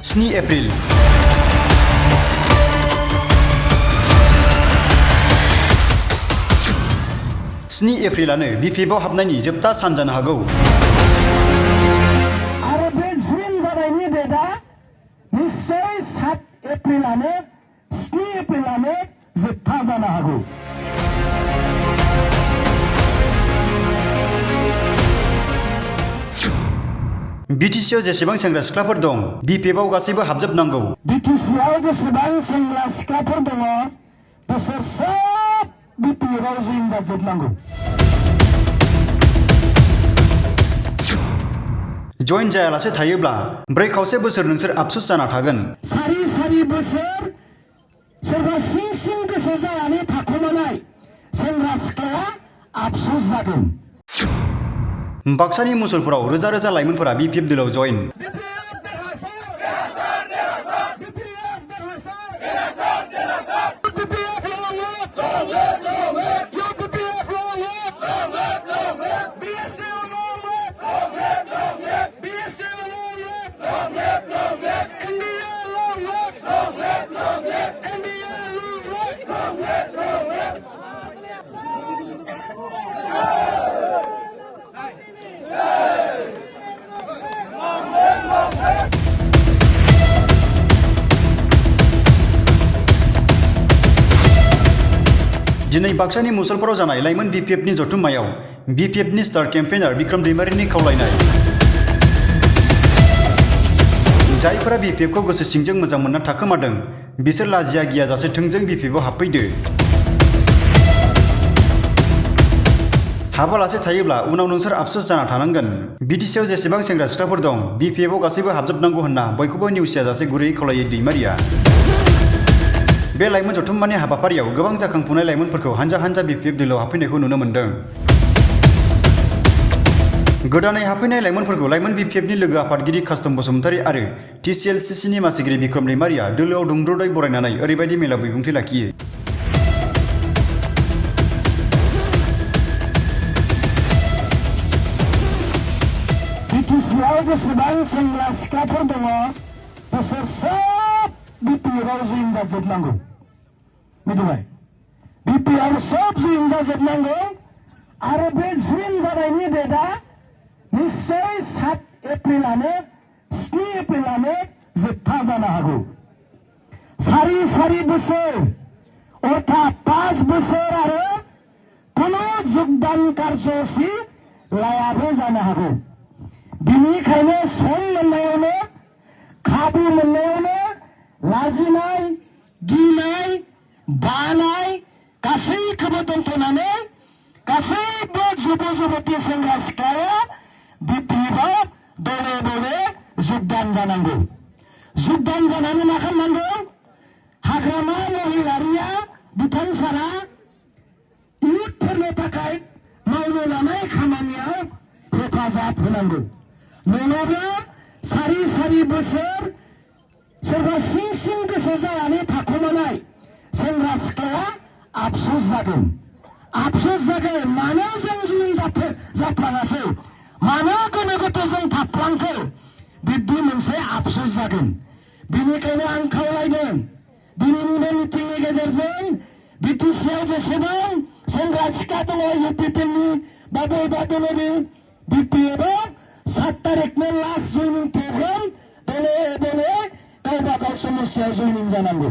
7 April स्नि एप्रिलानो बिपिएफआव हाबनायनि जोबथा सान जानो हागौ। आरो बे जुइन जानायनि डेटआ निश्चय 7 एप्रिलानो 7 एप्रिलानो जोबथा जानो हागौ। बिटिसिआव जेसेबां सेंग्रा सिख्लाफोर दं बिपिएफआव गासैबो हाबजोबनांगौ। बिटिसिआव जेसेबां सेंग्रा सिख्लाफोर दङ बिसोर सब बिपिएफआव जुइन जाजोबनांगौ। जइन जायालासे थायोब्ला 4.5 बोसोर नोंसोर आफसोस जाना थागोन। सारि बोसोर सोरबा सिं गोसो जानानै थाखोमानाय सेंग्रा सिख्लाया आफसोस जागोन। बाक्सानि मुसलपुराव रोजा लाइमोनफोरा बिपिएफ दोलोआव जइन। दिनै बाक्सानि मुसलपुराव जानाय लाइमोन बिपिएफनि जथुम्मायाव बिपिएफनि स्टार केम्पेइनार बिक्रम दैमारिनि खावलायनाय। जायफोरा बिपिएफखौ गोसो सिंजों मोजां मोनना थाखोमादों बिसोर लाजिया गियाजासे थोंजों बिपिएफआव हाबफैदो। हाबालासे थायोब्ला उनाव नोंसोर आफसोस जाना थानांगोन। बिटिसिआव जेसेबां सेंग्रा सिख्लाफोर दं बिपिएफआव गासैबो हाबजोबनांगौ होनना बयखौबो नेवसियाजासे गुरैयै खावलायो दैमारिया। बे लाइमोन जथुम्मानि हाबाफारियाव गोबां जाखांफुनाय लाइमोनफोरखौ हानजा बिपिएफ दोलोआव हाबफैनायखौ नुनो मोन्दों। गोदानै हाबफैनाय लाइमोनफोरखौ लाइमोन बिपिएफनि लोगो आफादगिरि कास्टम बसुमतारी आरो टिसिएलसिसिनि मासिगिरि बिक्रम दैमारिया दोलोआव दुंब्रुदै बरायनानै ओरैबायदि मेला बिबुंथि लाखियो। बिटिसिआव जेसेबां सेंग्रा सिख्लाफोर दङ बिसोर सब बिपिएफआव जुइन जाजोबनांगौ। मिथिबाय? बिपिएफआव सब जुइन जाजोबनांगौ आरो बे जुइन जानायनि डेटआ निश्चय 7 एप्रिलानो 7 एप्रिलानो जोबथा जानो हागौ। सारि बोसोर अर्थात 5 बोसोर आरो कुनु योगदान कार्यसूचि लायाबो जानो हागौ। बिनिखायनो सम मोननायावनो खाबु मोननायावनो लाजिनाय गिनाय बानाय गासैखौबो दोनथ'नानै गासैबो जुबति सेंग्रा सिख्लाया बिपिएफआव दले योगदान जानांगौ। योगदान जानानै मा खालामनांगौ? हाग्रामा महिलारिया बिथां सारा इयुथफोरनि थाखाय मावनो लानाय खामानियाव हेफाजाब होनांगौ। नङाब्ला सारि बोसोर सोरबा सिं गोसो जानानै थाखोमानाय सेंग्रा सिख्लाया आफसोस जागोन। मानो जों जुइन जाफ्लाङासै, मानो गोनो गोथो जों थाफ्लांखो, बिब्दि मोनसे आफसोस जागोन। बिनिखायनो आं खावलायदों दिनैनि बे मिटिंनि गेजेरजों बिटिसिआव जेसेबां सेंग्रा सिख्ला दङ इउपिपिएलनि बा दोलोनि बिपिएफआव 7 तारिखनो लास्ट जइनिं प्रग्राम দলে गावबा गाव समस्यायाव जइनिं जानांगौ।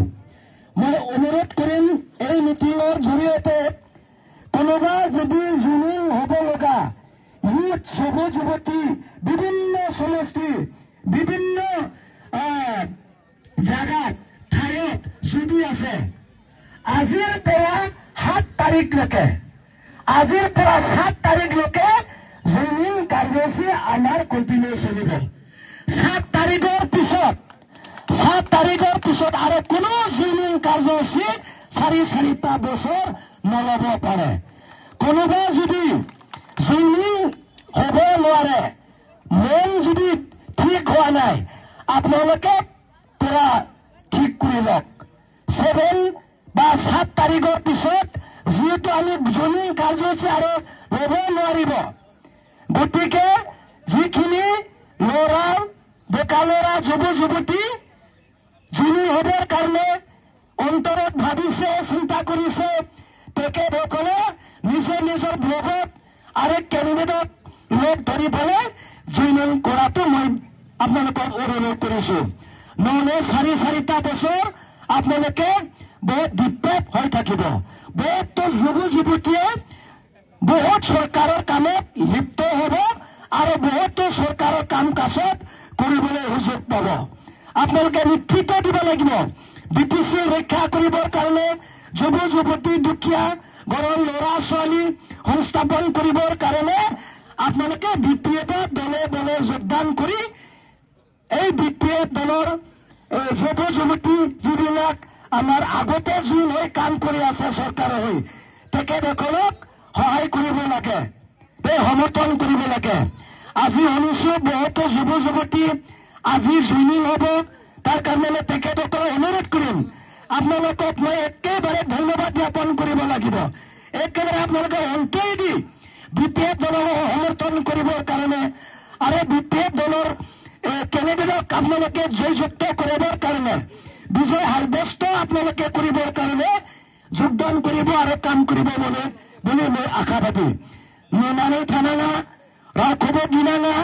মই অনুরোধ করিম এই মিটিংৰ জৰিয়তে কোনোবা যদি জইনিং হ'ব লগা ইউথ যুৱতী বিভিন্ন সমষ্টি বিভিন্ন জাগাত ঠাইত যদি আছে আজিৰ পৰা 7 তাৰিখলৈকে জইনিং কাৰ্যসূচী আমাৰ কণ্টিনিউ চলিব। 7 তাৰিখৰ পিছত আৰু কোনো জইনিং কাৰ্যসূচী 4 বছৰ নল'ব পাৰে। কোনোবা যদি জইনিং হ'ব নোৱাৰে, মন যদি ঠিক হোৱা নাই, আপোনালোকে পুৰা ঠিক কৰি লওক। 7 বা 7 তাৰিখৰ পিছত যিহেতু আমি জইনিং কাৰ্যসূচী আৰু ল'ব নোৱাৰিব, গতিকে যিখিনি ল'ৰা ডেকা ল'ৰা যুৱ যুৱতী যিনি হ'বৰ কাৰণে অন্তৰত ভাবিছে চিন্তা কৰিছে তেখেতসকলে নিজে নিজৰ ব্লগত আৰেক ক্যান্ডিডেটক লগ ধৰি পেলাই জইনিং কৰাটো মই আপোনালোকক অনুৰোধ কৰিছো নহ'লে চাৰিটা বছৰ আপোনালোকে বহুত বিপদ হৈ থাকিব বহুতো যুৱ যুৱতীয়ে বহুত চৰকাৰৰ কামত লিপ্ত হ'ব আৰু বহুতো চৰকাৰৰ কাম কাজত কৰিবলৈ সুযোগ পাব আপোনালোকে নিশ্চিত দিব লাগিব বিটিচি ৰক্ষা কৰিবৰ কাৰণে যুৱ যুৱতী দুখীয়া ঘৰৰ ল'ৰা ছোৱালী সংস্থাপন কৰিবৰ কাৰণে আপোনালোকে বিপিএফত দলে দলে যোগদান কৰি এই বিপিএফ দলৰ যুৱ যুৱতী যিবিলাক আমাৰ আগতে যোন হৈ কাম কৰি আছে চৰকাৰৰ হৈ তেখেতসকলক সহায় কৰিব লাগে সমৰ্থন কৰিব লাগে আজি শুনিছো বহুতো যুৱ যুৱতী আজি জইনিং হ'ব তাৰ কাৰণে তেখেতসকলক অনুৰোধ কৰিম আপোনালোকক মই একেবাৰে ধন্যবাদ জ্ঞাপন কৰিব লাগিব একেবাৰে আপোনালোকে অন্তই দি বিপিএফ দলক সমৰ্থন কৰিবৰ কাৰণে আৰু বিপিএফ দলৰ কেন্ডিডেটক আপোনালোকে জয়যুক্ত কৰিবৰ কাৰণে বিজয় সাব্যস্ত আপোনালোকে কৰিবৰ কাৰণে যোগদান কৰিব আৰু কাম কৰিব বুলি মই আশাবাদী নোনানী থানাঙা ৰাঘৱ দিনাঙা